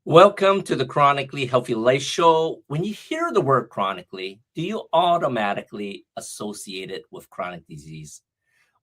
Welcome to the Chronically Healthy Life show. When you hear the word chronically, do you automatically associate it with chronic disease?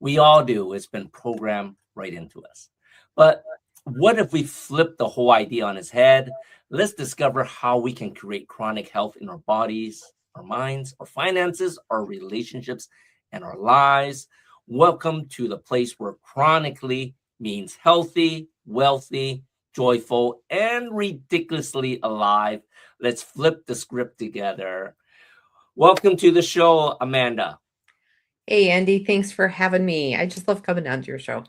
We all do. It's been programmed right into us. But what if we flip the whole idea on its head? Let's discover how we can create chronic health in our bodies, our minds, our finances, our relationships, and our lives. Welcome to the place where chronically means healthy, wealthy, joyful, and ridiculously alive. Let's flip the script together. Welcome to the show, Amanda. Hey, Andy, thanks for having me. I just love coming down to your show.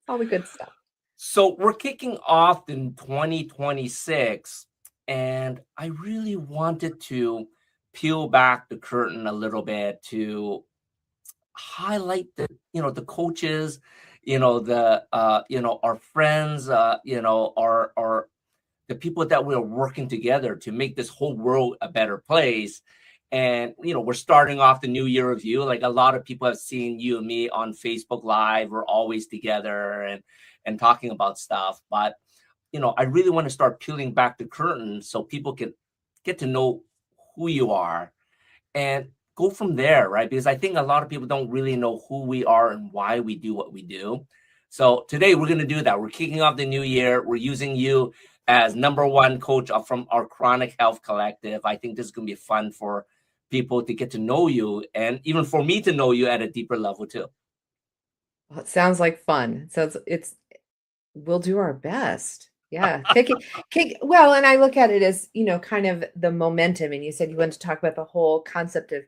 All the good stuff. So we're kicking off in 2026, and I really wanted to peel back the curtain a little bit to highlight the coaches, our friends, our the people that we're working together to make this whole world a better place. And we're starting off the new year review. Like a lot of people have seen you and me on Facebook Live. We're always together and talking about stuff. But I really want to start peeling back the curtain so people can get to know who you are and go from there, right? Because I think a lot of people don't really know who we are and why we do what we do. So today we're going to do that. We're kicking off the new year. We're using you as number one coach from our Chronic Health Collective. I think this is going to be fun for people to get to know you and even for me to know you at a deeper level too. Well, it sounds like fun. So we'll do our best. Yeah. Well, and I look at it as, kind of the momentum. And you said you wanted to talk about the whole concept of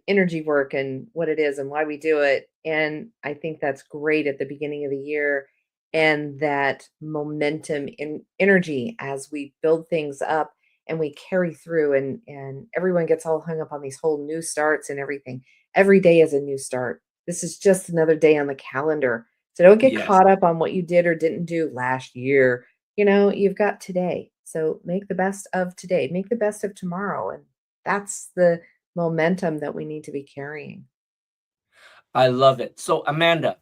energy work and what it is and why we do it. And I think that's great at the beginning of the year. And that momentum in energy as we build things up and we carry through and everyone gets all hung up on these whole new starts and everything. Every day is a new start. This is just another day on the calendar. So don't get Yes. caught up on what you did or didn't do last year. You've got today. So make the best of today. Make the best of tomorrow. And that's the momentum that we need to be carrying. I love it. So Amanda,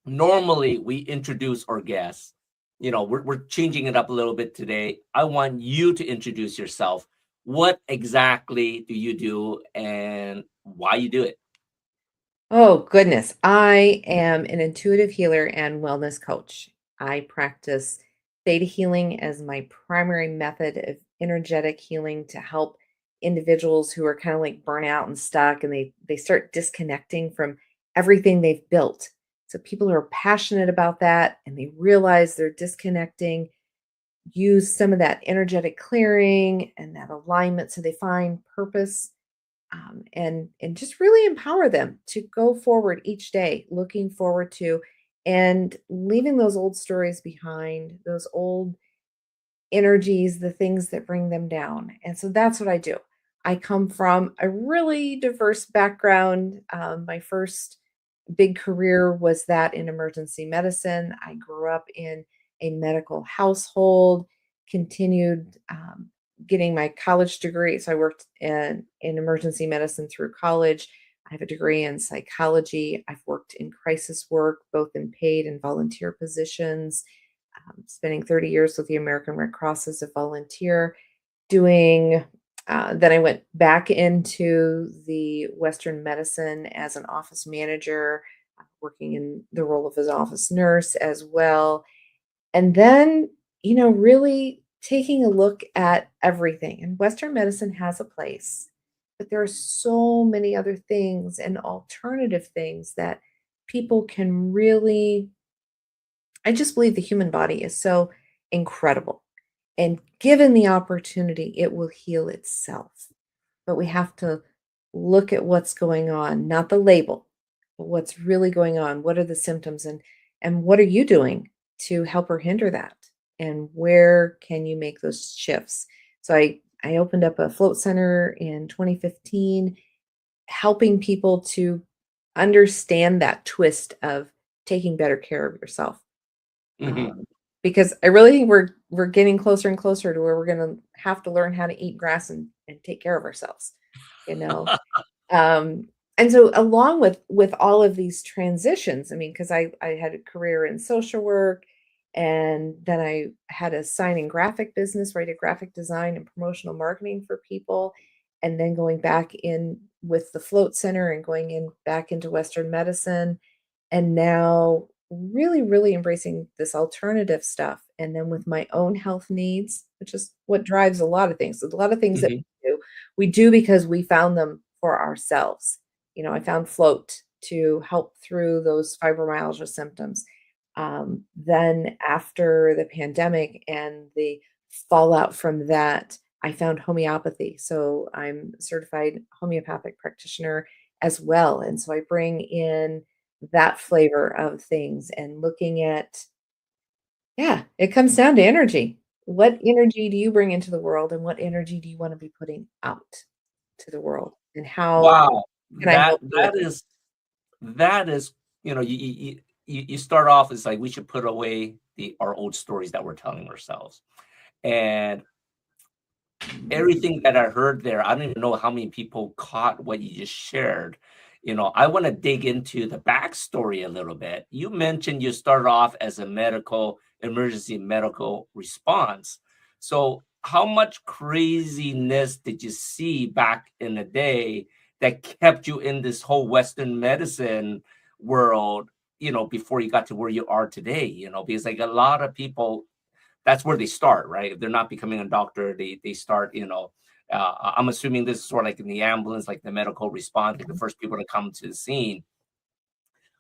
normally we introduce our guests. We're changing it up a little bit today. I want you to introduce yourself. What exactly do you do and why you do it? Oh, goodness. I am an intuitive healer and wellness coach. I practice theta healing as my primary method of energetic healing to help individuals who are kind of like burnout and stuck and they start disconnecting from everything they've built. So people who are passionate about that and they realize they're disconnecting, use some of that energetic clearing and that alignment so they find purpose, and just really empower them to go forward each day, looking forward to and leaving those old stories behind, those old energies, the things that bring them down. And so that's what I do. I come from a really diverse background. My first big career was that in emergency medicine. I grew up in a medical household, continued getting my college degree. So I worked in emergency medicine through college. I have a degree in psychology. I've worked in crisis work, both in paid and volunteer positions, spending 30 years with the American Red Cross as a volunteer, doing then I went back into the Western medicine as an office manager, working in the role of an office nurse as well. And then, really taking a look at everything. And Western medicine has a place, but there are so many other things and alternative things that people can really, I just believe the human body is so incredible. And given the opportunity, it will heal itself. But we have to look at what's going on, not the label, but what's really going on. What are the symptoms and what are you doing to help or hinder that? And where can you make those shifts? So I opened up a float center in 2015, helping people to understand that twist of taking better care of yourself. Mhm. um, because I really think we're getting closer and closer to where we're going to have to learn how to eat grass and take care of ourselves, you know. Um, and so along with all of these transitions, I mean, because I had a career in social work And then I had a sign and graphic business where I did graphic design and promotional marketing for people. And then going back in with the Float Center and going in back into Western medicine. And now really, really embracing this alternative stuff. And then with my own health needs, which is what drives a lot of things. So a lot of things that Hmm. we do because we found them for ourselves. I found Float to help through those fibromyalgia symptoms. Then after the pandemic and the fallout from that, I found homeopathy. So I'm a certified homeopathic practitioner as well. And so I bring in that flavor of things and looking at, yeah, it comes down to energy. What energy do you bring into the world and what energy do you want to be putting out to the world? And how Wow, can I that help you with that it? is that is, you start off as like we should put away our old stories that we're telling ourselves. And everything that I heard there, I don't even know how many people caught what you just shared. I want to dig into the backstory a little bit. You mentioned you started off as a emergency medical response. So, how much craziness did you see back in the day that kept you in this whole Western medicine world, before you got to where you are today? Because like a lot of people, that's where they start, right? If they're not becoming a doctor, they start, I'm assuming this is sort of like in the ambulance, like the medical response, like the Mhm. first people to come to the scene.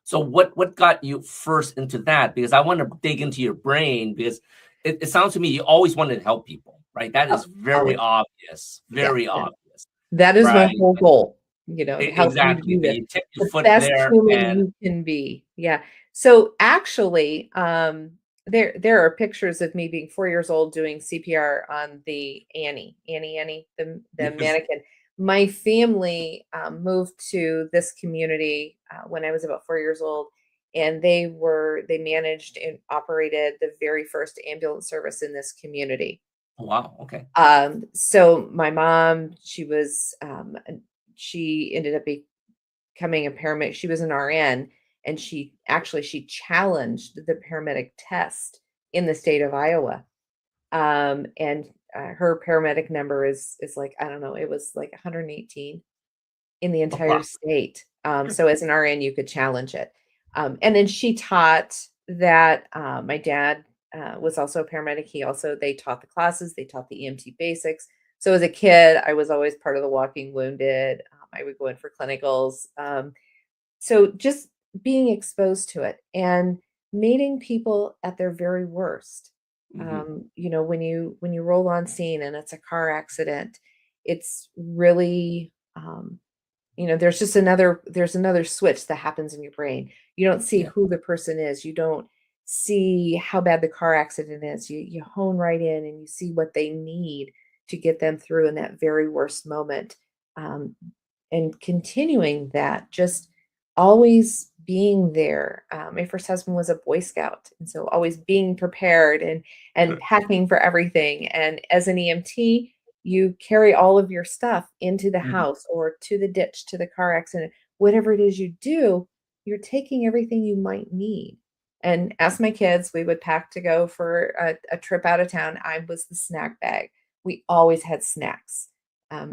So what got you first into that? Because I want to dig into your brain because it sounds to me you always wanted to help people, right? That Oh, is very always. obvious, Yeah, very yeah. obvious, That is my right? whole goal, to help you to Exactly. do But this. you tip your The foot best there human and you can be. Yeah. So, actually, there are pictures of me being 4 years old doing CPR on the Annie, the yes. mannequin. My family, moved to this community, when I was about 4 years old, and they managed and operated the very first ambulance service in this community. Oh, wow. Okay. So my mom, she ended up becoming a paramedic. She was an RN, and she challenged the paramedic test in the state of Iowa. And her paramedic number is like, I don't know, it was like 118 in the Oh, wow. entire state. So as an RN, you could challenge it. And then she taught that. My dad was also a paramedic. They taught the classes, they taught the EMT basics. So as a kid, I was always part of the walking wounded. I would go in for clinicals. So just being exposed to it and meeting people at their very worst. Hmm. When you roll on scene and it's a car accident, it's really, there's another switch that happens in your brain. You don't see Yeah. who the person is. You don't see how bad the car accident is. You hone right in and you see what they need to get them through in that very worst moment. Um, and continuing that, just always being there. My first husband was a Boy Scout, and so always being prepared and packing for everything. And as an EMT, you carry all of your stuff into the Mhm. house or to the ditch, to the car accident, whatever it is you do, you're taking everything you might need. And as my kids, we would pack to go for a trip out of town. I was the snack bag. We always had snacks.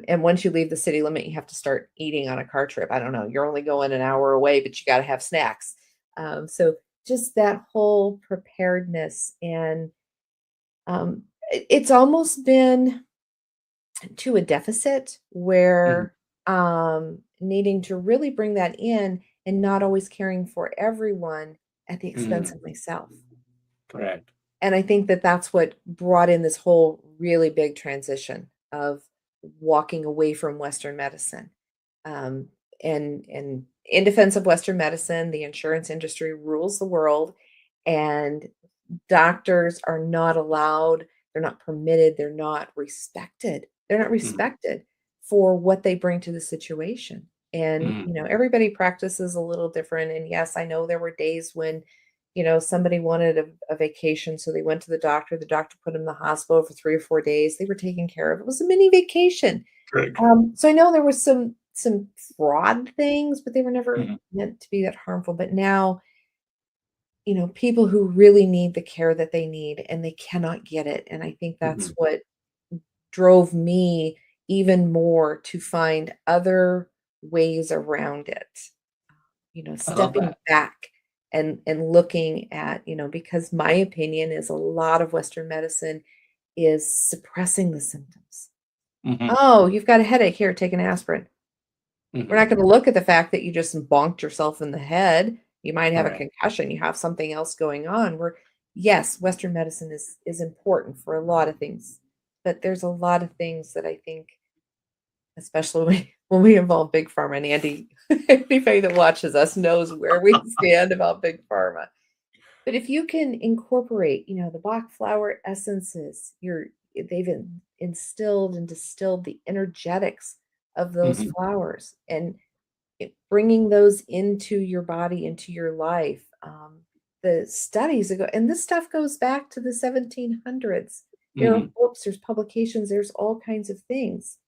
And once you leave the city limit, you have to start eating on a car trip. I don't know. You're only going an hour away, but you got to have snacks. So just that whole preparedness and it's almost been to a deficit Mhm. where needing to really bring that in and not always caring for everyone at the expense Mhm. of myself. Correct. And I think that that's what brought in this whole really big transition of walking away from Western medicine. Um, and in defense of Western medicine, the insurance industry rules the world, and doctors are not allowed, they're not permitted, they're not respected. They're not Mhm. respected for what they bring to the situation. And, Mhm. everybody practices a little different. And yes, I know there were days when, somebody wanted a vacation. So they went to the doctor put them in the hospital for 3 or 4 days. They were taken care of. It was a mini vacation. Correct. So I know there was some fraud things, but they were never Mhm. meant to be that harmful. But now people who really need the care that they need and they cannot get it. And I think that's Mhm. what drove me even more to find other ways around it. I love Stepping that. back and looking at, because my opinion is a lot of Western medicine is suppressing the symptoms. Mhm. Oh, you've got a headache. Here, take an aspirin. We're Mhm. not gonna look at the fact that you just bonked yourself in the head. You might have a Right. concussion, you have something else going on where yes, Western medicine is important for a lot of things, but there's a lot of things that I think, especially when we involve big pharma, and Andy, anybody that watches us knows where we stand about big pharma. But if you can incorporate, the Bach flower essences, they've instilled and distilled the energetics of those Mhm. flowers and bringing those into your body, into your life. The studies that go, and this stuff goes back to the 1700s. There are Mhm. books, there's publications, there's all kinds of things.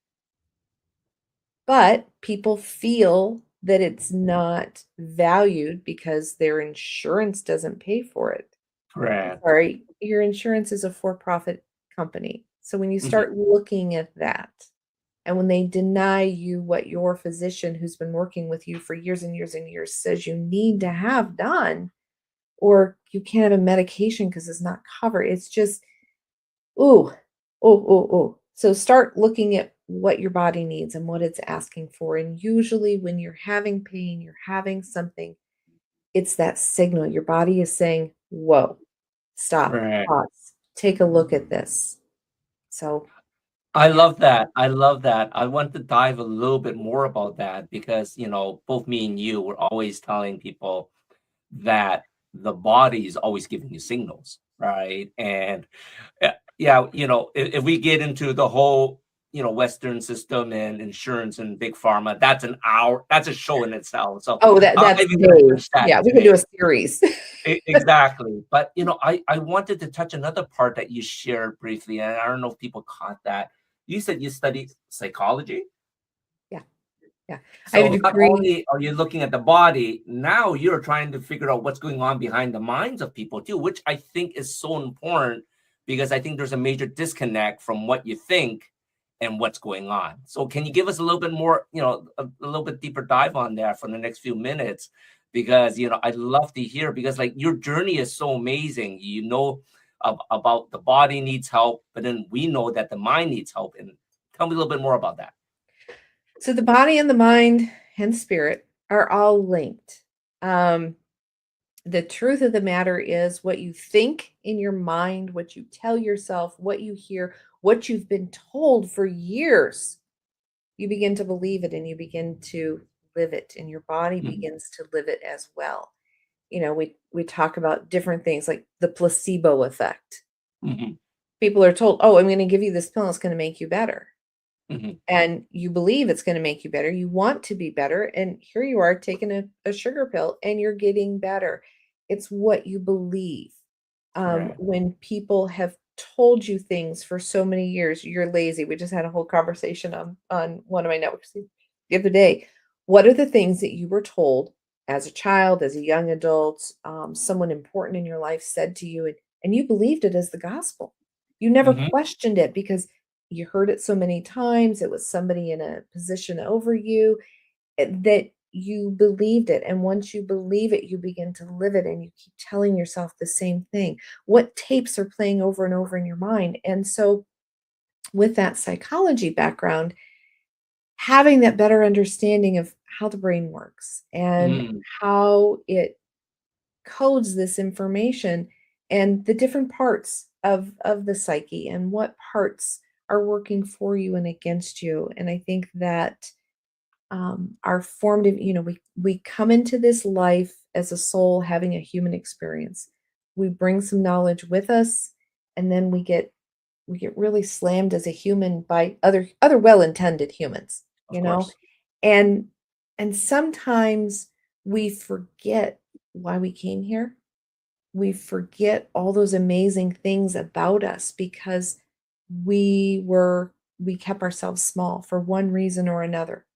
But people feel that it's not valued because their insurance doesn't pay for it. Correct. Sorry, your insurance is a for-profit company. So when you Mhm. start looking at that, and when they deny you what your physician who's been working with you for years and years and years says you need to have done, or you can't have a medication because it's not covered, it's just, ooh, ooh. So start looking at what your body needs and what it's asking for. And usually when you're having pain, you're having something, it's that signal. Your body is saying, whoa, stop, Right. pause, take a look at this. So, I yeah. love that. I love that. I want to dive a little bit more about that because, both me and you were always telling people that the body is always giving you signals, right? And yeah, if we get into the whole, Western system and insurance and big pharma, that's a show in itself. So Oh, I'm not that's even going to days. touch that Yeah, we can do today. a series. Exactly. But, I wanted to touch another part that you shared briefly, and I don't know if people caught that. You said you studied psychology. Yeah, yeah. I have a So not degree. only are you looking at the body, now you're trying to figure out what's going on behind the minds of people too, which I think is so important because I think there's a major disconnect from what you think and what's going on. So can you give us a little bit more, a little bit deeper dive on that for the next few minutes? Because I'd love to hear because like your journey is so amazing. About the body needs help, but then we know that the mind needs help. And tell me a little bit more about that. So the body and the mind and spirit are all linked. Um, the truth of the matter is what you think in your mind, what you tell yourself, what you hear, what you've been told for years, you begin to believe it and you begin to live it, and your body Mhm. begins to live it as well. We talk about different things like the placebo effect. Mhm. People are told, "Oh, I'm going to give you this pill, it's going to make you better." Mhm. And you believe it's going to make you better. You want to be better. And here you are taking a sugar pill and you're getting better. It's what you believe. Correct. When people have told you things for so many years, you're lazy. We just had a whole conversation on one of my networks the other day. What are the things that you were told as a child, as a young adult, someone important in your life said to you, and you believed it as the gospel? You never Mhm. questioned it because you heard it so many times, it was somebody in a position over you, that you believed it, and once you believe it, you begin to live it, and you keep telling yourself the same thing. What tapes are playing over and over in your mind? And so, with that psychology background, having that better understanding of how the brain works and Mm. how it codes this information and the different parts of the psyche and what parts are working for you and against you. And I think that our formative, we come into this life as a soul having a human experience. We bring some knowledge with us, and then we get really slammed as a human by other well-intended humans, Of course. and and sometimes we forget why we came here. We forget all those amazing things about us because we kept ourselves small for one reason or another.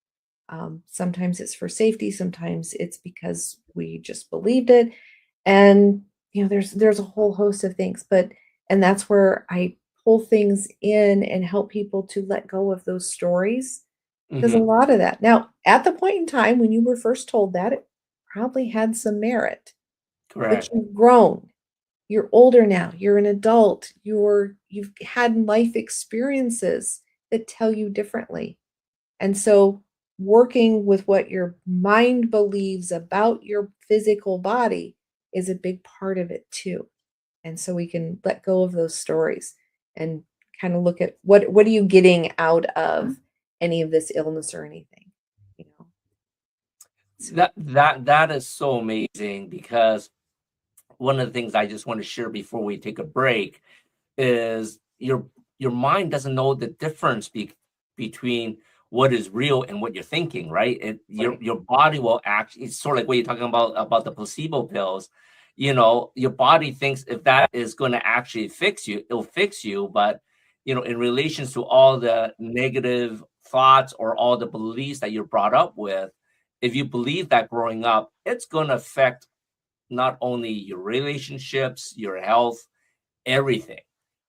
Sometimes it's for safety, sometimes it's because we just believed it. And there's a whole host of things, and that's where I pull things in and help people to let go of those stories. There's a Hmm. lot of that. Now, at the point in time when you were first told that, it probably had some merit, but Correct. you've grown. You're older now. You're an adult. You've had life experiences that tell you differently. And so working with what your mind believes about your physical body is a big part of it too. And so we can let go of those stories and kind of look at what are you getting out of any of this illness or anything, you know. So That is so amazing, because one of the things I just want to share before we take a break is your mind doesn't know the difference between what is real and what you're thinking, right? right. Your body will actually, it's sort of like what you're talking about the placebo pills. Your body thinks if that is going to actually fix you, it'll fix you. But in relation to all the negative thoughts or all the beliefs that you're brought up with, if you believe that growing up, it's going to affect not only your relationships, your health, everything,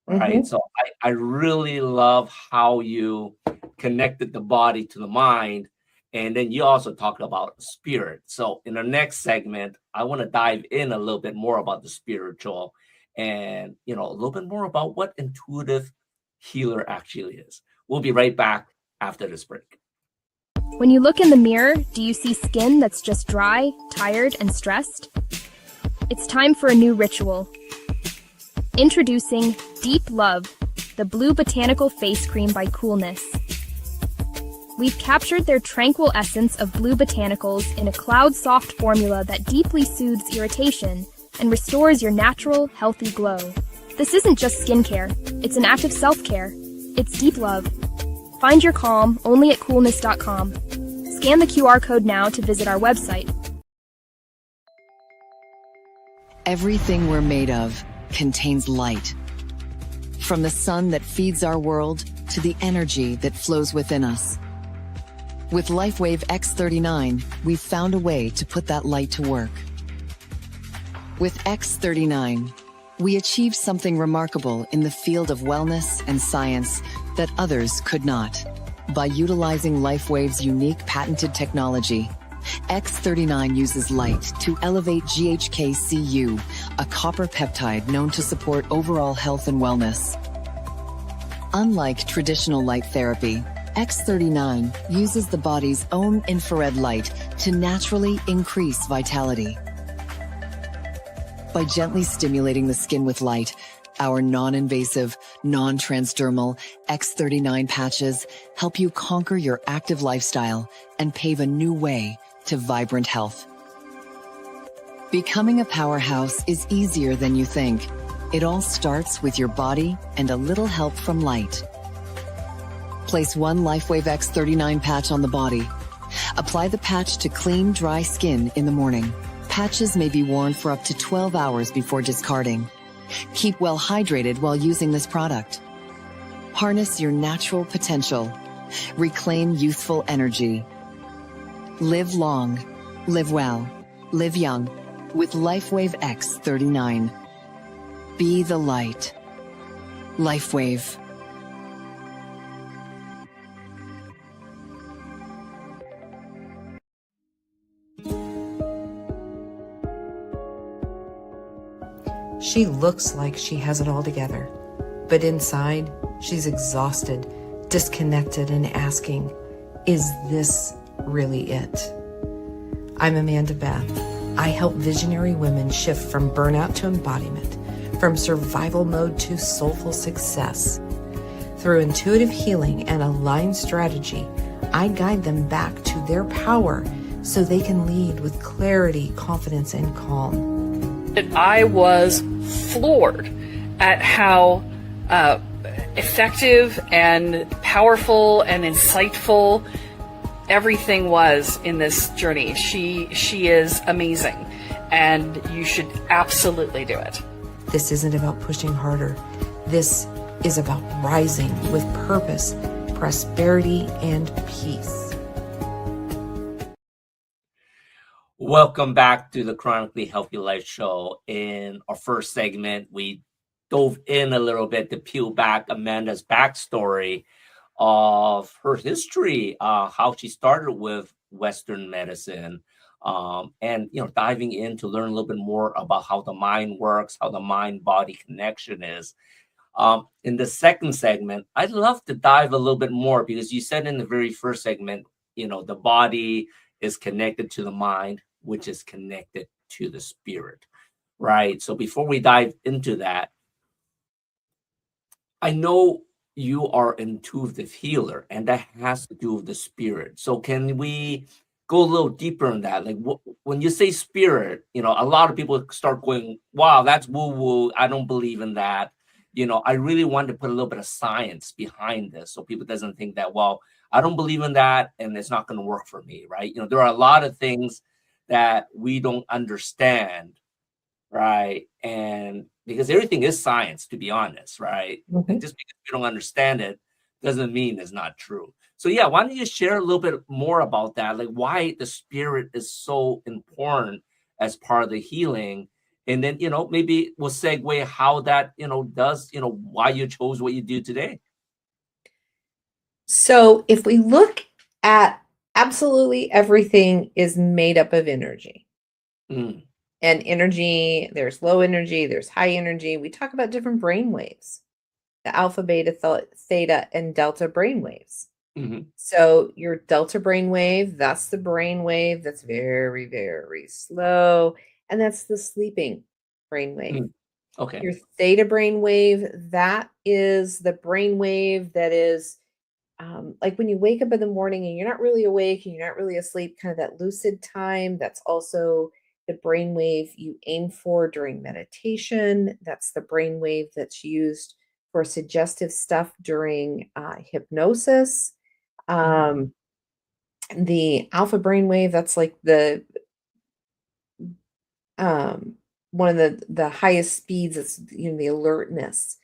right? Mhm. So I really love how you connected the body to the mind. And then you also talk about spirit. So in the next segment, I want to dive in a little bit more about the spiritual, and a little bit more about what intuitive healer actually is. We'll be right back after this break. When you look in the mirror, do you see skin that's just dry, tired, and stressed? It's time for a new ritual. Introducing Deep Love, the blue botanical face cream by Coolness. We've captured their tranquil essence of blue botanicals in a cloud-soft formula that deeply soothes irritation and restores your natural, healthy glow. This isn't just skincare, it's an act of self-care. It's Deep Love. Find your calm only at coolness.com. Scan the QR code now to visit our website. Everything we're made of contains light. From the sun that feeds our world to the energy that flows within us. With LifeWave X39, we've found a way to put that light to work. With X39, we achieved something remarkable in the field of wellness and science that others could not. By utilizing LifeWave's unique patented technology, X39 uses light to elevate GHK-Cu, a copper peptide known to support overall health and wellness. Unlike traditional light therapy, X39 uses the body's own infrared light to naturally increase vitality. By gently stimulating the skin with light, our non-invasive, non-transdermal X39 patches help you conquer your active lifestyle and pave a new way to vibrant health. Becoming a powerhouse is easier than you think. It all starts with your body and a little help from light. Place one LifeWave X39 patch on the body. Apply the patch to clean, dry skin in the morning. Patches may be worn for up to 12 hours before discarding. Keep well hydrated while using this product. Harness your natural potential. Reclaim youthful energy. Live long, live well, live young with LifeWave X39. Be the light. LifeWave. She looks like she has it all together, but inside, she's exhausted, disconnected, and asking, is this really it? I'm Amanda Beth. I help visionary women shift from burnout to embodiment, from survival mode to soulful success. Through intuitive healing and aligned strategy, I guide them back to their power so they can lead with clarity, confidence, and calm. I was floored at how effective and powerful and insightful everything was in this journey. She is amazing, and you should absolutely do it. This isn't about pushing harder. This is about rising with purpose, prosperity, and peace. Welcome back to the Chronically Healthy Life show. In our first segment, we dove in a little bit to peel back Amanda's backstory of her history, how she started with Western medicine, and diving in to learn a little bit more about how the mind works, how the mind-body connection is. In the second segment, I'd love to dive a little bit more because you said in the very first segment, the body is connected to the mind, which is connected to the spirit, right? So before we dive into that, I know you are an intuitive healer, and that has to do with the spirit. So can we go a little deeper in that? Like when you say spirit, a lot of people start going, "Wow, that's woo woo. I don't believe in that." I really want to put a little bit of science behind this, so people doesn't think that, well, I don't believe in that, and it's not going to work for me, right? There are a lot of things that we don't understand, right? And because everything is science, to be honest, right? And just because we don't understand it doesn't mean it's not true. So yeah, why don't you share a little bit more about that, like why the spirit is so important as part of the healing, and then maybe we'll segue how that does why you chose what you do today. So if we look at absolutely everything is made up of energy. Mm. And energy, there's low energy, there's high energy. We talk about different brain waves, the alpha, beta, theta, and delta brain waves. Mm-hmm. So your delta brain wave, that's the brain wave that's very, very slow. And that's the sleeping brain wave. Okay. Your theta brain wave, that is the brain wave that is like when you wake up in the morning and you're not really awake and you're not really asleep, kind of that lucid time. That's also the brainwave you aim for during meditation. That's the brainwave that's used for suggestive stuff during hypnosis. The alpha brainwave, that's like the one of the highest speeds. It's the alertness.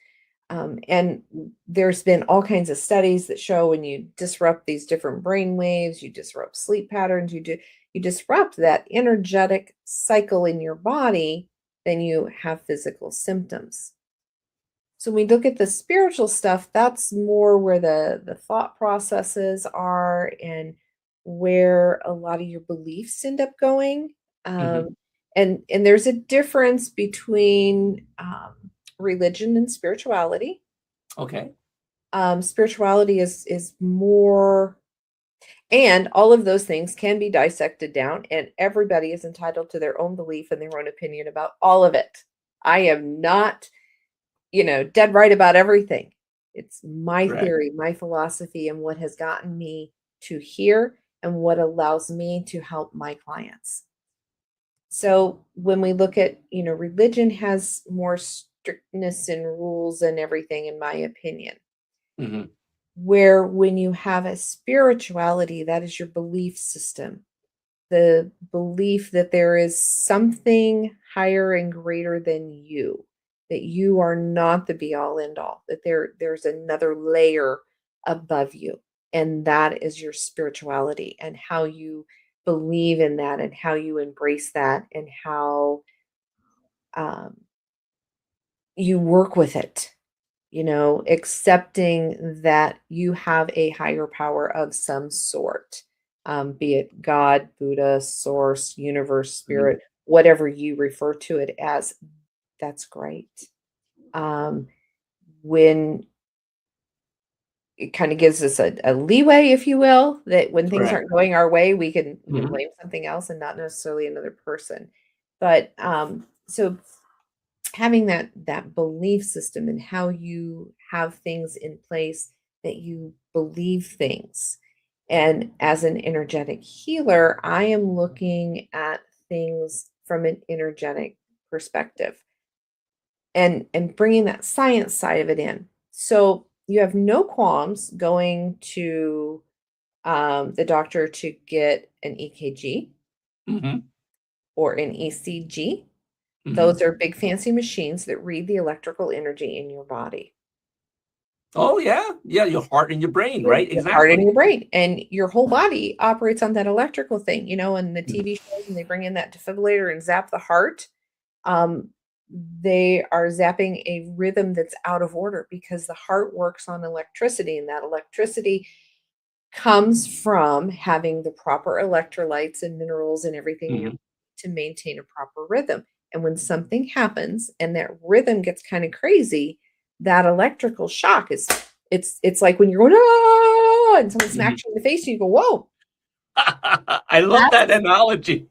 And there's been all kinds of studies that show when you disrupt these different brain waves, you disrupt sleep patterns, you disrupt that energetic cycle in your body, then you have physical symptoms. So when we look at the spiritual stuff, that's more where the thought processes are and where a lot of your beliefs end up going. And there's a difference between religion and spirituality. Okay. Spirituality is more, and all of those things can be dissected down, and everybody is entitled to their own belief and their own opinion about all of it. I am not, dead right about everything. It's my theory, my philosophy, and what has gotten me to here and what allows me to help my clients. So when we look at, religion has more strictness and rules and everything, in my opinion. Where when you have a spirituality, that is your belief system, the belief that there is something higher and greater than you, that you are not the be all end all, that there's another layer above you. And that is your spirituality, and how you believe in that and how you embrace that and how you work with it, accepting that you have a higher power of some sort, be it God, Buddha, source, universe, spirit, whatever you refer to it as. That's great. When it kind of gives us a leeway, if you will, that when things aren't going our way, we can blame something else and not necessarily another person. But so having that belief system and how you have things in place, that you believe things. And as an energetic healer, I am looking at things from an energetic perspective and bringing that science side of it in. So you have no qualms going to the doctor to get an EKG or an ECG. Those are big fancy machines that read the electrical energy in your body. Oh yeah, yeah, your heart and your brain, right? Your heart and Exactly. your brain, and your whole body operates on that electrical thing, and the Mhm. TV shows, and they bring in that defibrillator and zap the heart. Um, they are zapping a rhythm that's out of order because the heart works on electricity, and that electricity comes from having the proper electrolytes and minerals and everything in your Mhm. body to maintain a proper rhythm. And when something happens and that rhythm gets kind of crazy, that electrical shock is it's like when you're going, ah, and someone Mhm. smacks you in the face and you go, whoa. I love that analogy.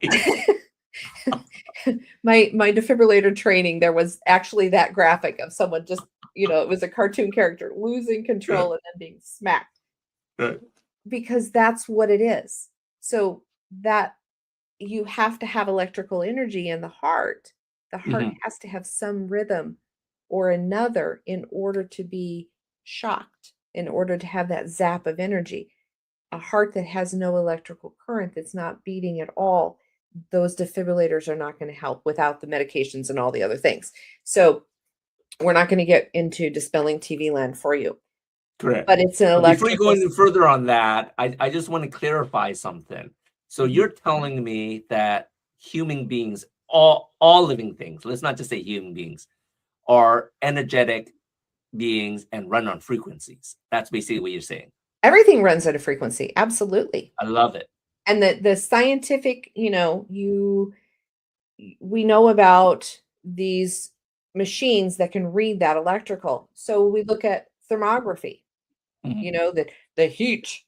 My defibrillator training, there was actually that graphic of someone just, it was a cartoon character losing control and then being smacked, Right. because that's what it is. So that you have to have electrical energy in the heart. The heart Mhm. has to have some rhythm or another in order to be shocked, in order to have that zap of energy. A heart that has no electrical current, that's not beating at all, those defibrillators are not going to help without the medications and all the other things. So we're not going to get into dispelling TV land for you, Correct. but it's an But before you go electrical. any further on that, I just want to clarify something. So Mhm. you're telling me that human beings, all living things, let's not just say human beings, are energetic beings and run on frequencies. That's basically what you're saying. Everything runs at a frequency, absolutely. I love it. And the scientific, we know about these machines that can read that electrical. So we look at thermography, Mhm. that the heat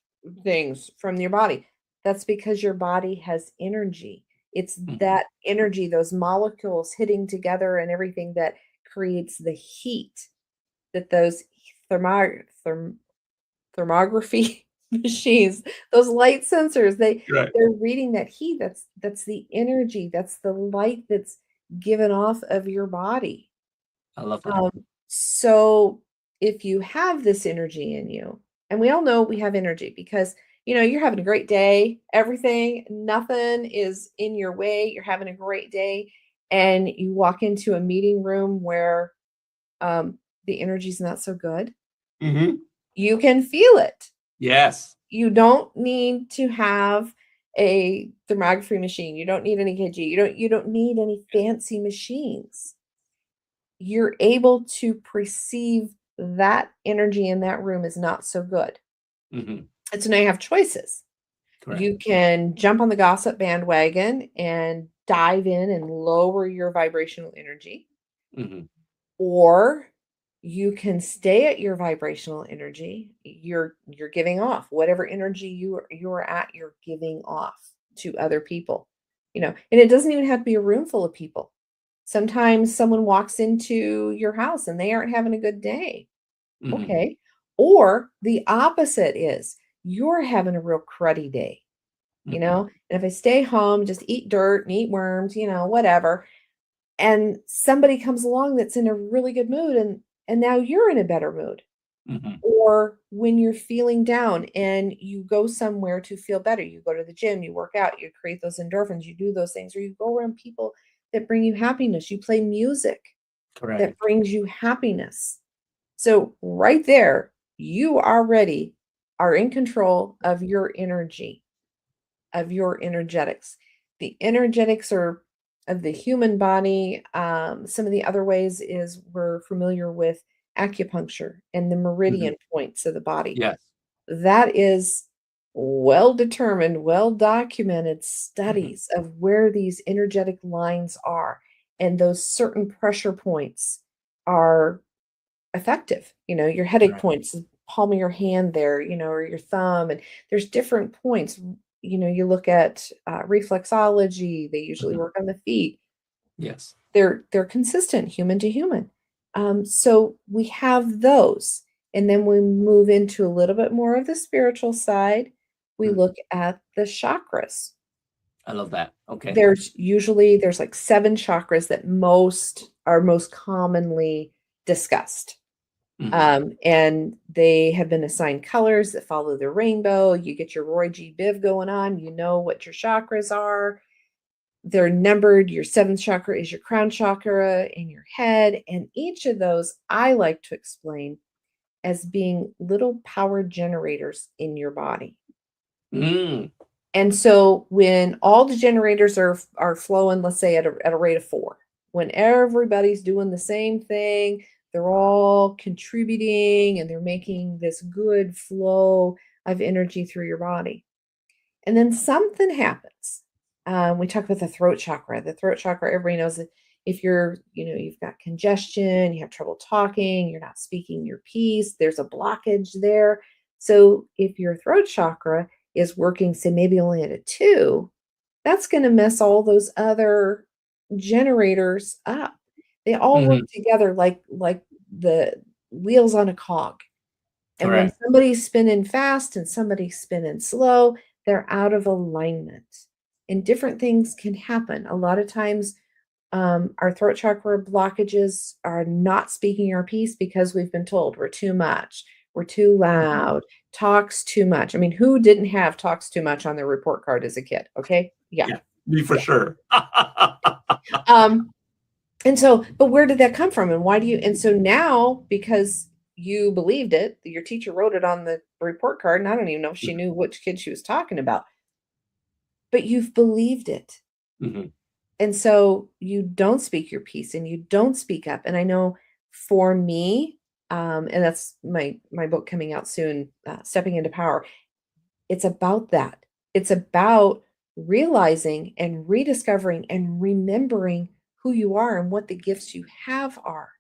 things from your body. That's because your body has energy. It's Mhm. that energy, those molecules hitting together and everything, that creates the heat that those thermography machines, those light sensors, Right. they're reading that heat. That's the energy, that's the light that's given off of your body. I love that. So if you have this energy in you, and we all know we have energy because you're having a great day, everything, nothing is in your way, you're having a great day, and you walk into a meeting room where the energy's not so good, Mhm. you can feel it. Yes. You don't need to have a thermography machine. You don't need an EKG. You don't need any fancy machines. You're able to perceive that energy in that room is not so good. Mhm. And so now you have choices. Correct. You can jump on the gossip bandwagon and dive in and lower your vibrational energy, Mhm. or you can stay at your vibrational energy. You're giving off whatever energy you're at, you're giving off to other people. And it doesn't even have to be a room full of people. Sometimes someone walks into your house and they aren't having a good day. Mhm. Okay. Or the opposite is you're having a real cruddy day. Mhm. And if I stay home, just eat dirt and eat worms, whatever, and somebody comes along that's in a really good mood, and now you're in a better mood. Mhm. Or when you're feeling down and you go somewhere to feel better, you go to the gym, you work out, you create those endorphins, you do those things, or you go around people that bring you happiness, you play music that Correct. brings you happiness. So right there, you already are in control of your energy, of your energetics. The energetics are of the human body. Some of the other ways is we're familiar with acupuncture and the Mhm. meridian points of the body. Yes. That is well determined, well documented Mhm. studies of where these energetic lines are. And those certain pressure points are effective. Your headache Correct. points, the palm of your hand there, or your thumb, and there's different points. You look at reflexology, they usually Mhm. work on the feet. Yes. They're consistent human to human. So we have those. And then we move into a little bit more of the spiritual side. We Mhm. look at the chakras. I love that. Okay. There's like 7 chakras that are most commonly discussed. Mhm. And they have been assigned colors that follow the rainbow. You get your Roy G. Biv going on. You know what your chakras are. They're numbered. Your 7th chakra is your crown chakra in your head. And each of those I like to explain as being little power generators in your body. Mm. And so when all the generators are flowing, let's say at a rate of 4, when everybody's doing the same thing, they're all contributing and they're making this good flow of energy through your body. And then something happens. We talk about the throat chakra. The throat chakra, everybody knows that if you've got congestion, you have trouble talking, you're not speaking your piece, there's a blockage there. So if your throat chakra is working, say maybe only at a 2, that's going to mess all those other generators up. They all work together like the wheels on a cog. And when Correct. somebody's spinning fast and somebody's spinning slow, they're out of alignment. And different things can happen. A lot of times, our throat chakra blockages are not speaking our piece because we've been told we're too much, we're too loud, talks too much. I mean, who didn't have talks too much on their report card as a kid? Okay. Yeah. Me for sure. And so, but where did that come from? And why do you, and so now, because you believed it, your teacher wrote it on the report card, and I don't even know if she knew which kid she was talking about, but you've believed it. Mhm. And so you don't speak your piece and you don't speak up. And I know for me, and that's my book coming out soon, Stepping into Power. It's about that. It's about realizing and rediscovering and remembering who you are and what the gifts you have are.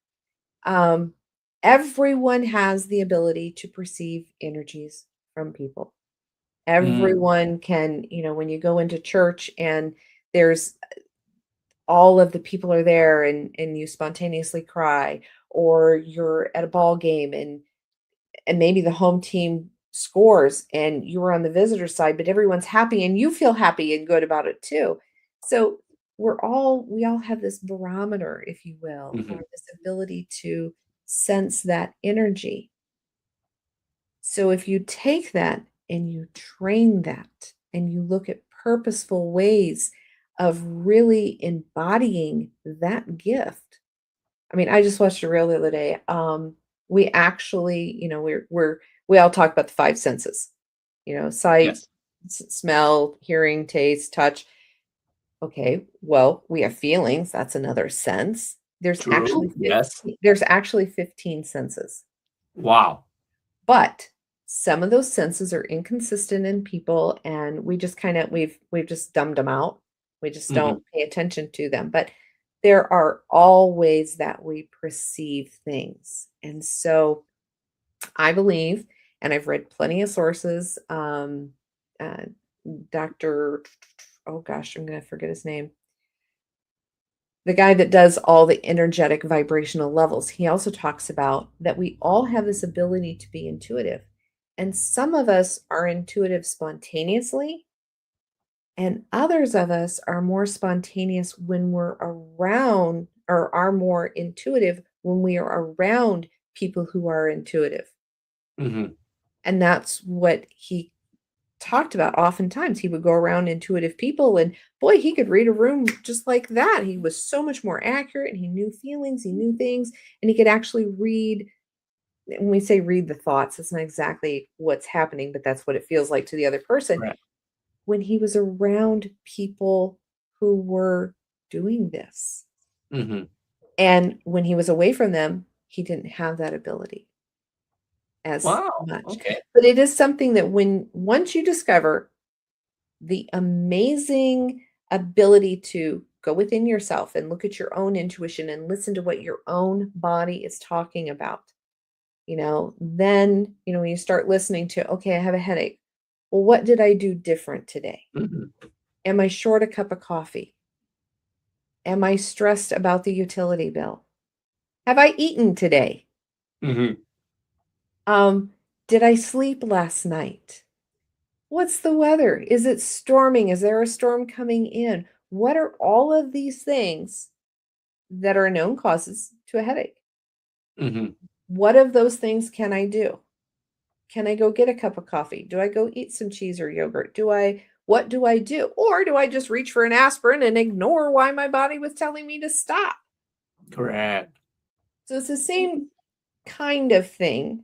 Everyone has the ability to perceive energies from people. Everyone can, when you go into church and there's all of the people are there and you spontaneously cry, or you're at a ball game and maybe the home team scores and you were on the visitor side, but everyone's happy and you feel happy and good about it too. So we all have this barometer, if you will, or this ability to sense that energy. So if you take that and you train that and you look at purposeful ways of really embodying that gift. I mean, I just watched a reel the other day. We actually, we all talk about the 5 senses, sight, Yes. smell, hearing, taste, touch. Okay, well, we have feelings. That's another sense. There's True. actually Yes. there's actually 15 senses. Wow. But some of those senses are inconsistent in people, and we just we've just dumbed them out. We just don't pay attention to them. But there are all ways that we perceive things. And so I believe, and I've read plenty of sources, Dr. Oh gosh, I'm going to forget his name. The guy that does all the energetic vibrational levels, he also talks about that we all have this ability to be intuitive. And some of us are intuitive spontaneously, and others of us are more spontaneous when we're around, or are more intuitive when we are around people who are intuitive. And that's what he talked about. Oftentimes he would go around intuitive people, and boy, he could read a room just like that. He was so much more accurate, and he knew feelings, he knew things, and he could actually read. When we say read the thoughts, it's not exactly what's happening, but that's what it feels like to the other person. Right. When he was around people who were doing this. And when he was away from them, he didn't have that ability as much. Okay. But it is something that once you discover the amazing ability to go within yourself and look at your own intuition and listen to what your own body is talking about, then, when you start listening to, okay, I have a headache. Well, what did I do different today? Am I short a cup of coffee? Am I stressed about the utility bill? Have I eaten today? Did I sleep last night? What's the weather? Is it storming? Is there a storm coming in? What are all of these things that are known causes to a headache? What of those things can I do? Can I go get a cup of coffee? Do I go eat some cheese or yogurt? What do I do? Or do I just reach for an aspirin and ignore why my body was telling me to stop? Correct. So it's the same kind of thing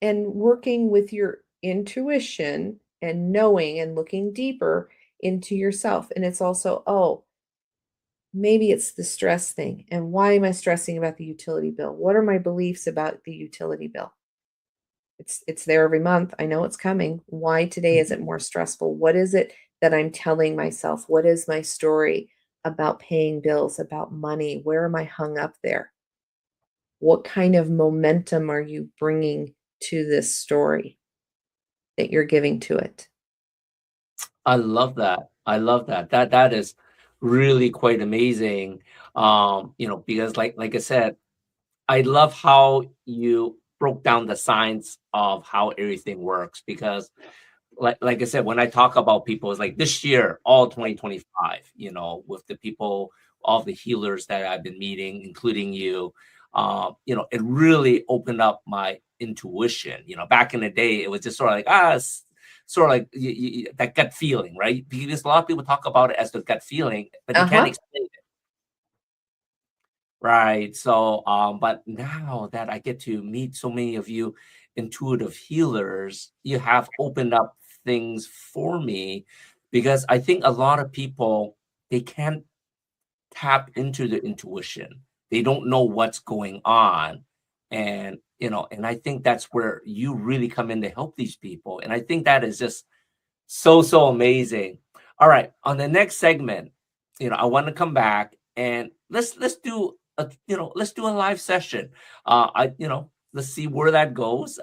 and working with your intuition and knowing and looking deeper into yourself. And it's also, oh, maybe it's the stress thing. And why am I stressing about the utility bill? What are my beliefs about the utility bill? It's there every month. I know it's coming. Why today is it more stressful? What is it that I'm telling myself? What is my story about paying bills, about money? Where am I hung up there? What kind of momentum are you bringing to this story that you're giving to it? I love that. I love that. That is really quite amazing. Because like I said, I love how you broke down the science of how everything works. Because like I said, when I talk about people, it's like this year, all 2025, with the people, all the healers that I've been meeting, including you, it really opened up my intuition. Back in the day, it was just sort of like, sort of like that gut feeling, right? Because a lot of people talk about it as the gut feeling, but they can't explain it. Right. So, but now that I get to meet so many of you intuitive healers, you have opened up things for me, because I think a lot of people, they can't tap into the intuition. They don't know what's going on. And I think that's where you really come in to help these people. And I think that is just so amazing. All right, on the next segment, I want to come back and let's do a live session. Let's see where that goes.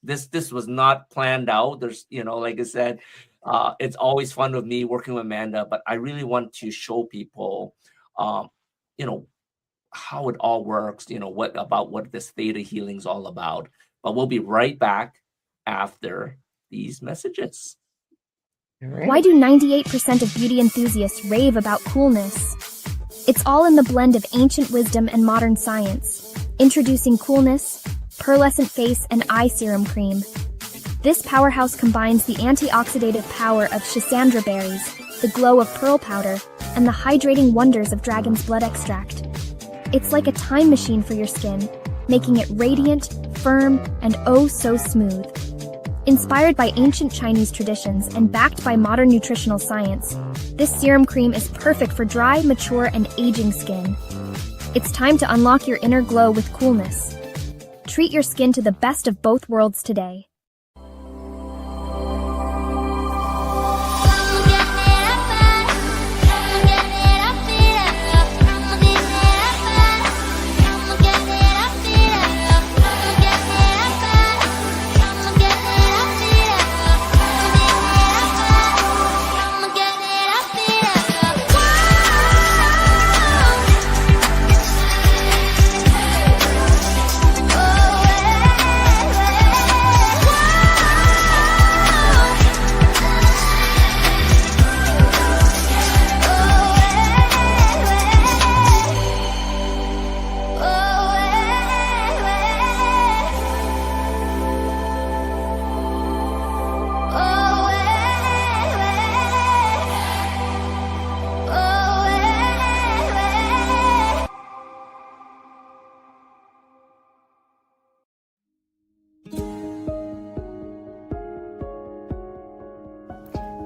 This was not planned out. There's, like I said, it's always fun with me working with Amanda, but I really want to show people, um, you know, how it all works. What this theta healing is all about. But we'll be right back after these messages. All right. Why do 98% of beauty enthusiasts rave about coolness? It's all in the blend of ancient wisdom and modern science. Introducing Coolness, Pearlescent Face and Eye Serum Cream. This powerhouse combines the antioxidative power of schisandra berries, the glow of pearl powder, and the hydrating wonders of dragon's blood extract. It's like a time machine for your skin, making it radiant, firm, and oh so smooth. Inspired by ancient Chinese traditions and backed by modern nutritional science, this serum cream is perfect for dry, mature, and aging skin. It's time to unlock your inner glow with Coolness. Treat your skin to the best of both worlds today.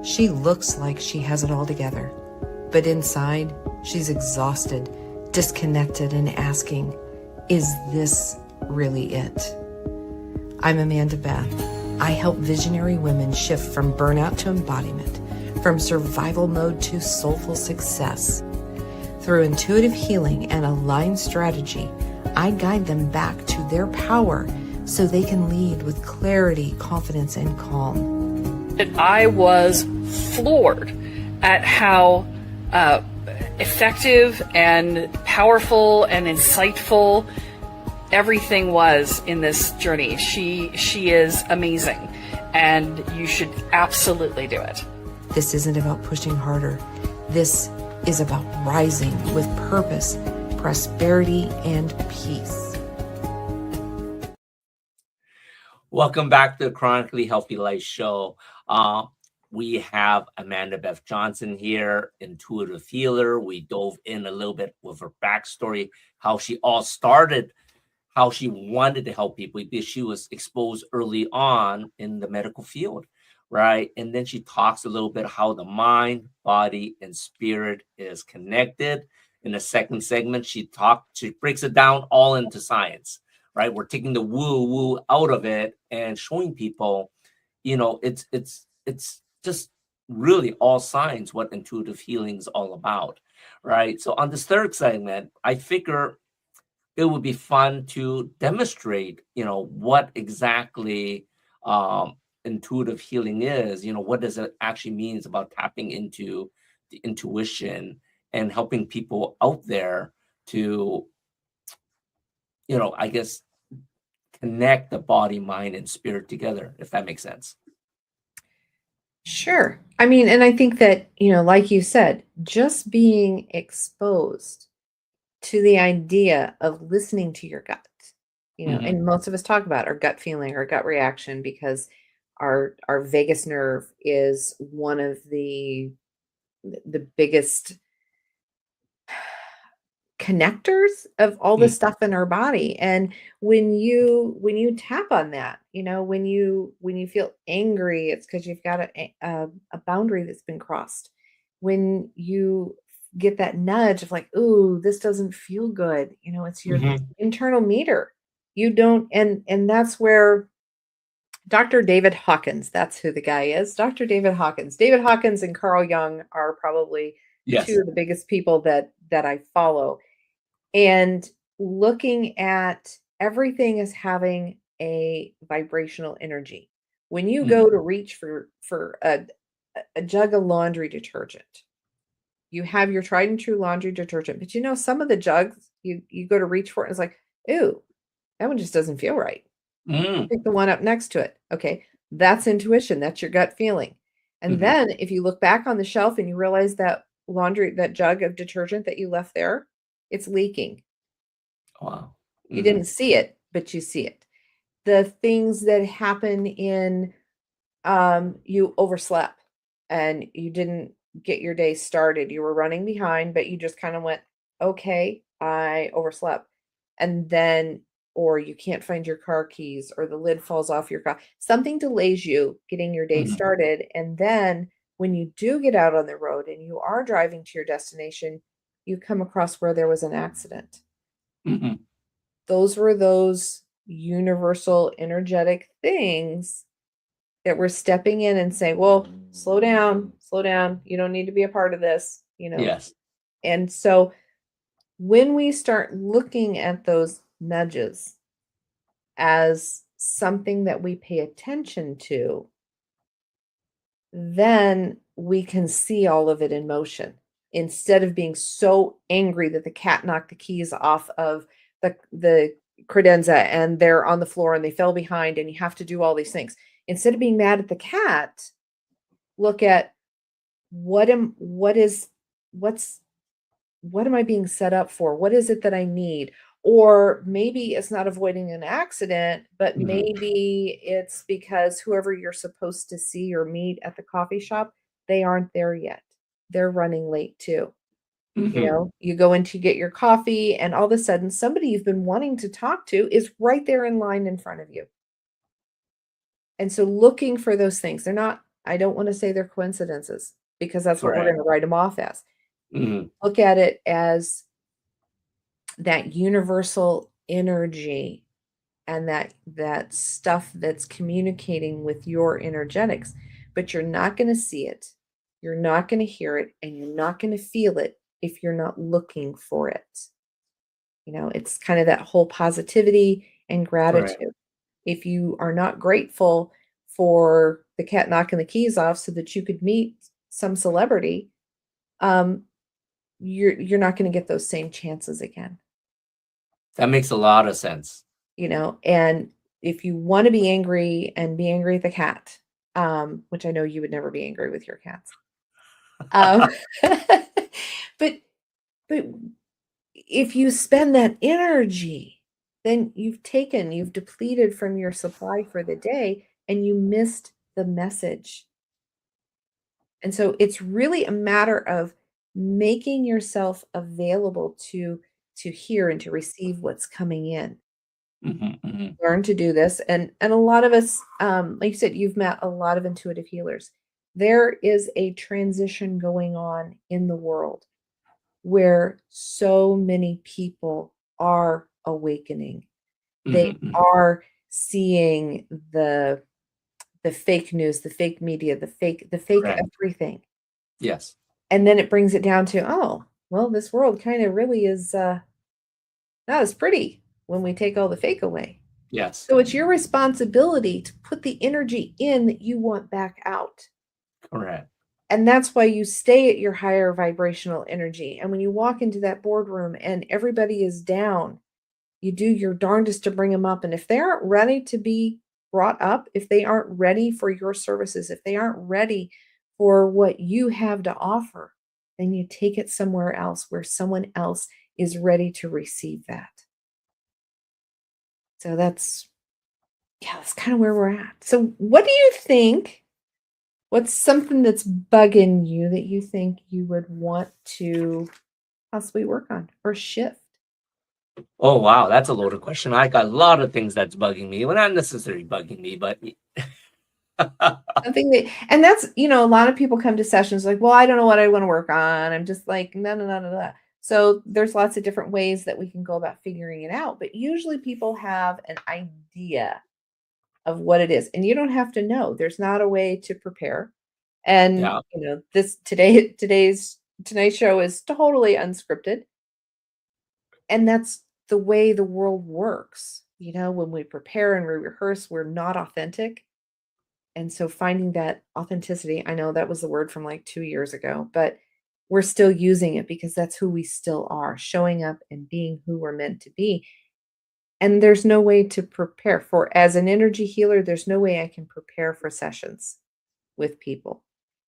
She looks like she has it all together, but inside, she's exhausted, disconnected, and asking, is this really it? I'm Amanda Beth. I help visionary women shift from burnout to embodiment, from survival mode to soulful success. Through intuitive healing and aligned strategy, I guide them back to their power so they can lead with clarity, confidence, and calm. I was floored at how effective and powerful and insightful everything was in this journey. She is amazing, and you should absolutely do it. This isn't about pushing harder. This is about rising with purpose, prosperity, and peace. Welcome back to the Chronically Healthy Life show. We have Amanda Beth Johnson here, intuitive healer. We dove in a little bit with her backstory, how she all started how she wanted to help people because she was exposed early on in the medical field, right? And then she talks a little bit how the mind, body, and spirit is connected. In the second segment, she breaks it down all into science, right? We're taking the woo woo out of it and showing people, it's just really all science what intuitive healing is all about, right? So on this third segment, I figure it would be fun to demonstrate, what exactly intuitive healing is. What does it actually means about tapping into the intuition and helping people out there to, I guess, connect the body, mind, and spirit together, if that makes sense. Sure. I mean, and I think that, like you said, just being exposed to the idea of listening to your gut, Mhm. and most of us talk about our gut feeling, our gut reaction, because our vagus nerve is one of the biggest connectors of all the Mm. stuff in our body. And when you tap on that, when you feel angry, it's because you've got a boundary that's been crossed. When you get that nudge of like, ooh, this doesn't feel good, it's your Mhm. internal meter. You don't, and that's where Dr. David Hawkins, that's who the guy is. Dr. David Hawkins. David Hawkins and Carl Jung are probably two Yes. of the biggest people that I follow. And looking at everything as having a vibrational energy. When you Mhm. go to reach for a jug of laundry detergent, you have your tried and true laundry detergent, but some of the jugs you go to reach for it, and it's like, ooh, that one just doesn't feel right. Mm. Pick the one up next to it. Okay, that's intuition. That's your gut feeling. And Mhm. then if you look back on the shelf and you realize that jug of detergent that you left there, it's leaking. Wow. You Mhm. didn't see it, but you see it. The things that happen in you overslept and you didn't get your day started. You were running behind, but you just kind of went, okay, I overslept. And then, or you can't find your car keys, or the lid falls off your car. Something delays you getting your day Mhm. started. And then when you do get out on the road and you are driving to your destination, you come across where there was an accident. Mhm. Those were those universal energetic things that we're stepping in and saying, well, slow down, slow down. You don't need to be a part of this. Yes. And so when we start looking at those nudges as something that we pay attention to, then we can see all of it in motion instead of being so angry that the cat knocked the keys off of the credenza and they're on the floor and they fell behind and you have to do all these things. Instead of being mad at the cat, look at what's what am I being set up for? What is it that I need? Or maybe it's not avoiding an accident, but Mhm. maybe it's because whoever you're supposed to see or meet at the coffee shop, they aren't there yet. They're running late too. Mhm. You go in to get your coffee, and all of a sudden, somebody you've been wanting to talk to is right there in line in front of you. And so looking for those things, I don't want to say they're coincidences because that's what we're Correct. going to write them off as. Mhm. Look at it as that universal energy and that stuff that's communicating with your energetics, but you're not going to see it, you're not going to hear it, and you're not going to feel it if you're not looking for it. It's kind of that whole positivity and Correct. gratitude. If you are not grateful for the cat knocking the keys off so that you could meet some celebrity, um, you're not going to get those same chances again. That makes a lot of sense. And if you want to be angry and be angry at the cat, which I know you would never be angry with your cats. Um, but but if you spend that energy, then you've depleted from your supply for the day and you missed the message. And so it's really a matter of making yourself available to hear and to receive what's coming in. Learn to do this. And a lot of us, like you said, you've met a lot of intuitive healers. There is a transition going on in the world where so many people are awakening. They are seeing the fake news, the fake media, the fake Correct. everything. Yes. And then it brings it down to, oh, well, this world kind of really is not as pretty when we take all the fake away. Yes. So it's your responsibility to put the energy in that you want back out. Correct. And that's why you stay at your higher vibrational energy. And when you walk into that boardroom and everybody is down, you do your darndest to bring them up. And if they aren't ready to be brought up, if they aren't ready for your services, if they aren't ready for what you have to offer, then you take it somewhere else where someone else is ready to receive that. So that's kind of where we're at. So what do you think? What's something that's bugging you that you think you would want to possibly work on or shift? Oh, wow. That's a loaded question. I got a lot of things that's bugging me. Well, not necessarily bugging me, but Something that, and that's, a lot of people come to sessions like, well, I don't know what I want to work on. I'm just like, no, no, no, no, no. So there's lots of different ways that we can go about figuring it out. But usually people have an idea of what it is. And you don't have to know. There's not a way to prepare. And yeah. Tonight's show is totally unscripted. And that's the way the world works. When we prepare and we rehearse, we're not authentic. And so finding that authenticity, I know that was the word from like 2 years ago, but we're still using it because that's who we still are, showing up and being who we're meant to be. And there's no way to prepare for, as an energy healer, there's no way I can prepare for sessions with people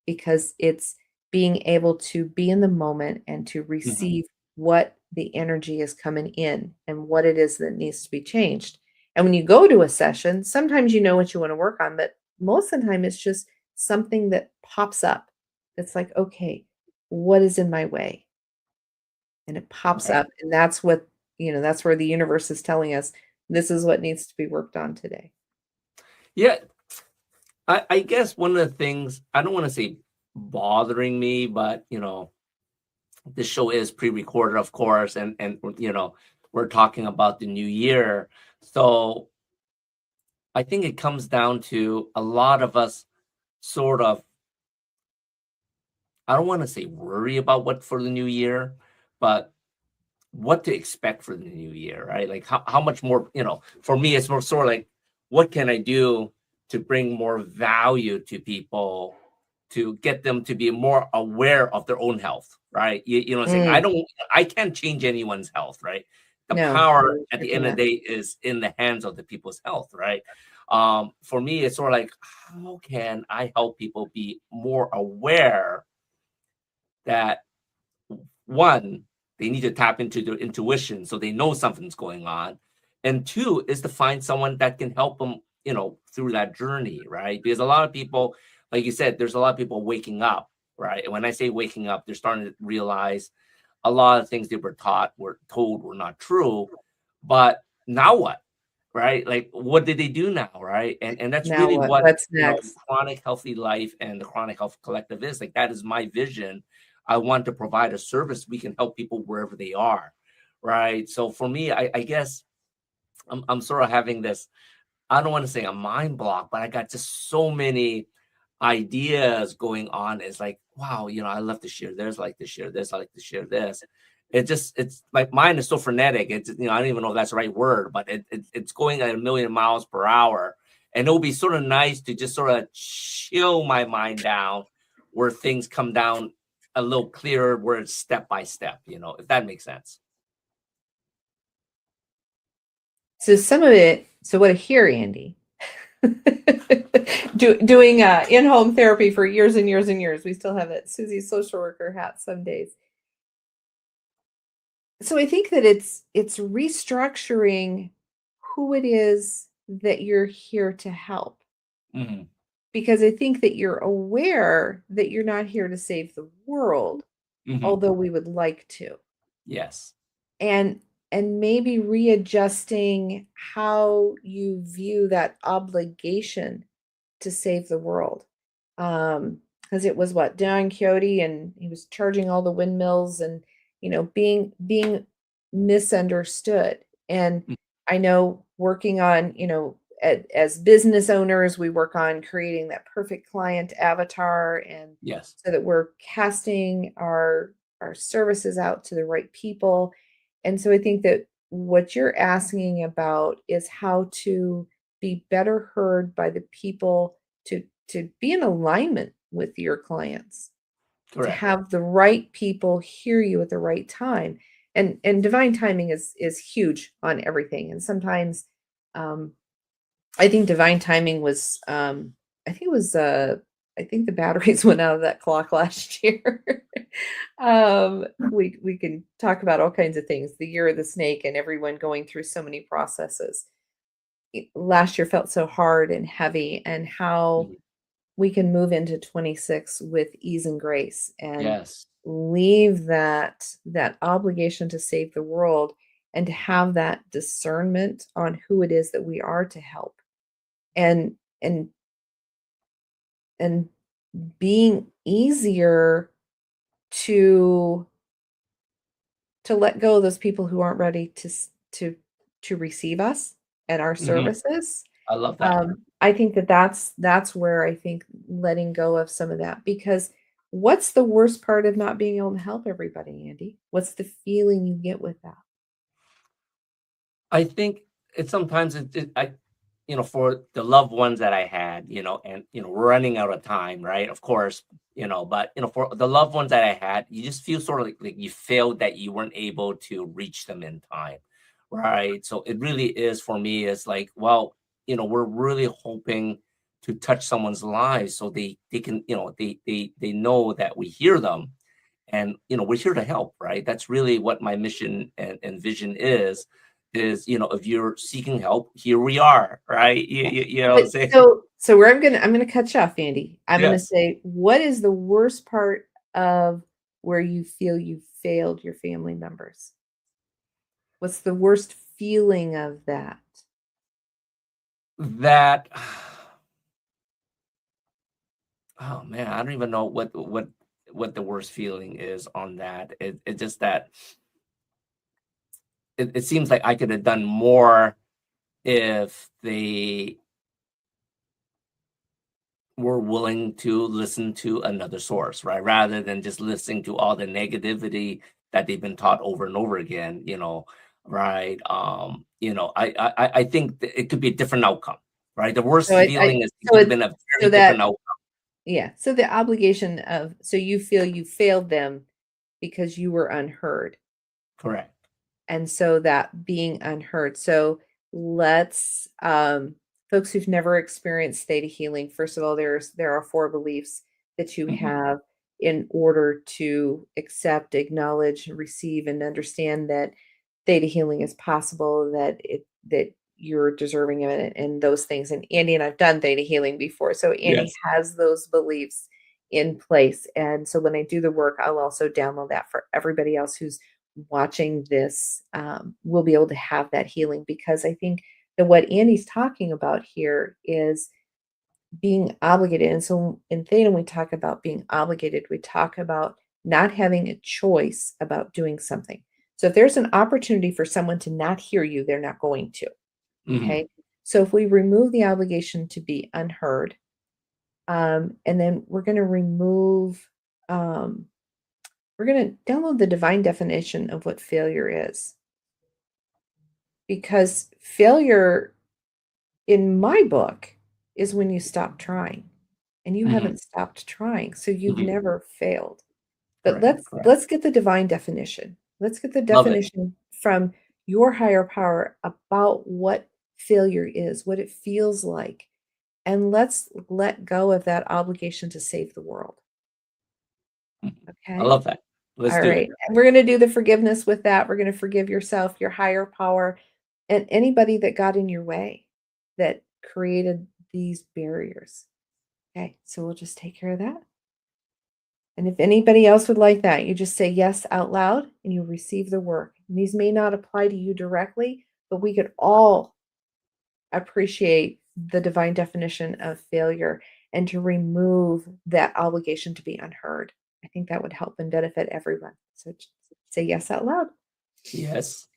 because it's being able to be in the moment and to receive what the energy is coming in and what it is that needs to be changed. And when you go to a session, sometimes you know what you want to work on, but most of the time it's just something that pops up. That's like, okay, what is in my way? And it pops up, and that's what, that's where the universe is telling us this is what needs to be worked on today. Yeah. I guess one of the things, I don't want to say bothering me, but this show is pre-recorded, of course, and we're talking about the new year. So I think it comes down to a lot of us sort of, I don't want to say worry about what for the new year, but what to expect for the new year, right? Like how much more, for me, it's more sort of like, what can I do to bring more value to people, to get them to be more aware of their own health, right? You know what I'm saying? I can't change anyone's health, right? The power at the end of the day is in the hands of the people's health, right? For me, it's sort of like, how can I help people be more aware that, one, they need to tap into their intuition so they know something's going on, and two is to find someone that can help them, through that journey, right? Because a lot of people, like you said, there's a lot of people waking up, right? And when I say waking up, they're starting to realize a lot of things they were told were not true. But now what? Right? Like, what did they do now? Right. And that's Now really what, what's next? Chronic Healthy Life and the Chronic Health Collective is. Like, that is my vision. I want to provide a service. We can help people wherever they are. Right. So for me, I guess I'm sort of having this, I don't want to say a mind block, but I got just so many ideas going on. It's like, wow, I love to share this, I like to share this, I like to share this. It's like mine is so frenetic. It's, I don't even know if that's the right word, but it's going at 1,000,000 miles per hour. And it'll be sort of nice to just sort of chill my mind down where things come down a little clearer, where it's step by step, if that makes sense. So some of it, so what I hear, Andy, doing in-home therapy for years and years and years. We still have that Susie social worker hat some days. So I think that it's restructuring who it is that you're here to help. Because I think that you're aware that you're not here to save the world, although we would like to. Yes. And and maybe readjusting how you view that obligation to save the world. Because it was what, Don Quixote, and he was charging all the windmills and, being misunderstood. And Mm. I know working on, as business owners, we work on creating that perfect client avatar, and Yes. so that we're casting our services out to the right people. And so I think that what you're asking about is how to be better heard by the people, to be in alignment with your clients, to Correct. have the right people hear you at the right time. And divine timing is huge on everything. And sometimes um I think divine timing was I think the batteries went out of that clock last year. We can talk about all kinds of things, the year of the snake and everyone going through so many processes. Last year felt so hard and heavy, and how Mhm. we can move into 26 with ease and grace, and Yes. leave that obligation to save the world, and to have that discernment on who it is that we are to help, and and and being easier to let go of those people who aren't ready to receive us and our Mhm. services. I love that. I think that's where I think letting go of some of that, because what's the worst part of not being able to help everybody, Andy? What's the feeling you get with that? I think it's sometimes for the loved ones that I had, and we're running out of time, right? Of course, but for the loved ones that I had, you just feel sort of like you failed, that you weren't able to reach them in time, right? So it really is, for me, is like, well, we're really hoping to touch someone's lives, so they can, they know that we hear them, and we're here to help, right? That's really what my mission and vision is, if you're seeking help, here we are, right? You know what I'm But saying? so where I'm gonna cut you off, Andy. I'm gonna Yes. say, what is the worst part of where you feel you failed your family members? What's the worst feeling of that? That oh man, I don't even know what the worst feeling is on that. It's just that it seems like I could have done more if they were willing to listen to another source, right? Rather than just listening to all the negativity that they've been taught over and over again, right? I think that it could be a different outcome, right? The worst So feeling is it so could have it's been a so very different that outcome. yeah, so the obligation of, so you feel you failed them because you were unheard. Correct. And so that being unheard. So let's folks who've never experienced theta healing, first of all, there are 4 beliefs that you Mhm. have in order to accept, acknowledge, receive, and understand that theta healing is possible, that you're deserving of it, and those things. And Andy and I've done theta healing before. So Andy Yes. has those beliefs in place. And so when I do the work, I'll also download that for everybody else who's watching this. Will be able to have that healing, because I think that what Andy's talking about here is being obligated. And so in Theta, we talk about being obligated. We talk about not having a choice about doing something. So if there's an opportunity for someone to not hear you, they're not going to. Mhm. Okay. So if we remove the obligation to be unheard, and then um, we're going to download the divine definition of what failure is. Because failure, in my book, is when you stop trying, and you Mhm. haven't stopped trying, so you've Mhm. never failed. But Correct. let's Correct. let's get the divine definition. Let's get the Love it. definition from your higher power about what failure is, what it feels like, and let's let go of that obligation to save the world. Mhm. I Okay? love that. Let's All do it. right. And we're going to do the forgiveness with that. We're going to forgive yourself, your higher power, and anybody that got in your way, that created these barriers. Okay. So we'll just take care of that. And if anybody else would like that, you just say yes out loud and you receive the work. And these may not apply to you directly, but we could all appreciate the divine definition of failure and to remove that obligation to be unheard. I think that would help and benefit everyone. So just say yes out loud. Yes.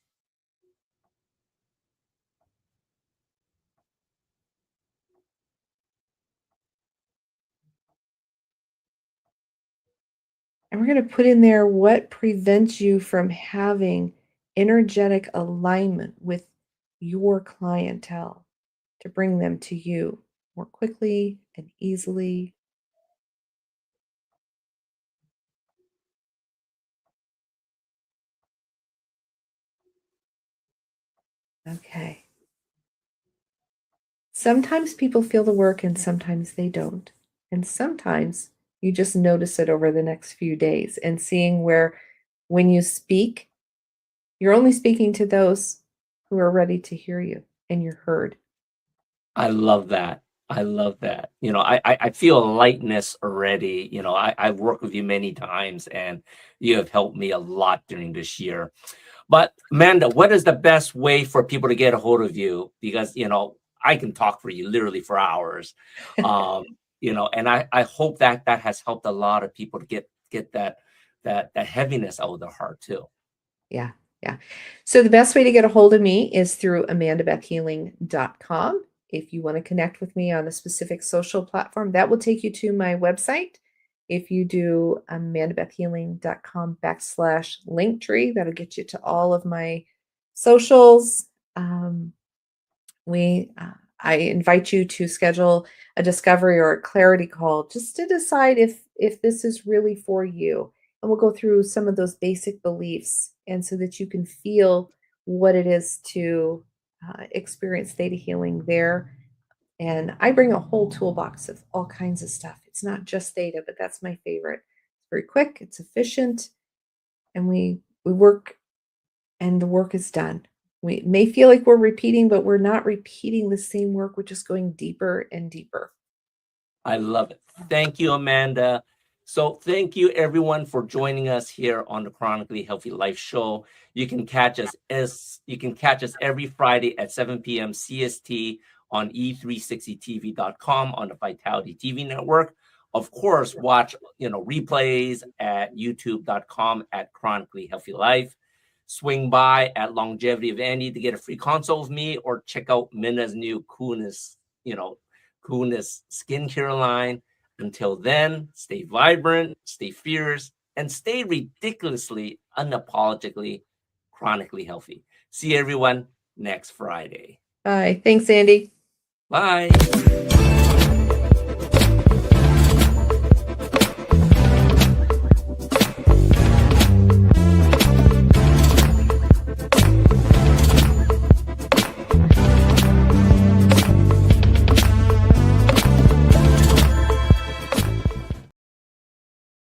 And we're going to put in there what prevents you from having energetic alignment with your clientele to bring them to you more quickly and easily. Okay. Sometimes people feel the work and sometimes they don't. And sometimes you just notice it over the next few days and seeing where when you speak, you're only speaking to those who are ready to hear you and you're heard. I love that. I love that. I feel a lightness already. I've worked with you many times and you have helped me a lot during this year. But Amanda, what is the best way for people to get a hold of you? Because, I can talk for you literally for hours. And I hope that has helped a lot of people to get that heaviness out of their heart too. Yeah. Yeah. So the best way to get a hold of me is through amandabethhealing.com. If you want to connect with me on a specific social platform, that will take you to my website. If you do amandabethhealing.com/linktree, that'll get you to all of my socials. I invite you to schedule a discovery or a clarity call just to decide if this is really for you. And we'll go through some of those basic beliefs, and so that you can feel what it is to experience theta healing there. And I bring a whole toolbox of all kinds of stuff. It's not just theta, but that's my favorite. It's very quick, it's efficient, and we work, and the work is done. We may feel like we're repeating, but we're not repeating the same work. We're just going deeper and deeper. I love it. Thank you, Amanda. So thank you everyone for joining us here on the Chronically Healthy Life show. You can catch us every Friday at 7 p.m. CST on e360tv.com on the Vitality TV network. Of course, watch replays at youtube.com at Chronically Healthy Life. Swing by at Longevity of Andy to get a free consult with me, or check out Minna's new Coolness skincare line. Until then, stay vibrant, stay fierce, and stay ridiculously, unapologetically, chronically healthy. See everyone next Friday. Bye. Thanks, Andy. Bye.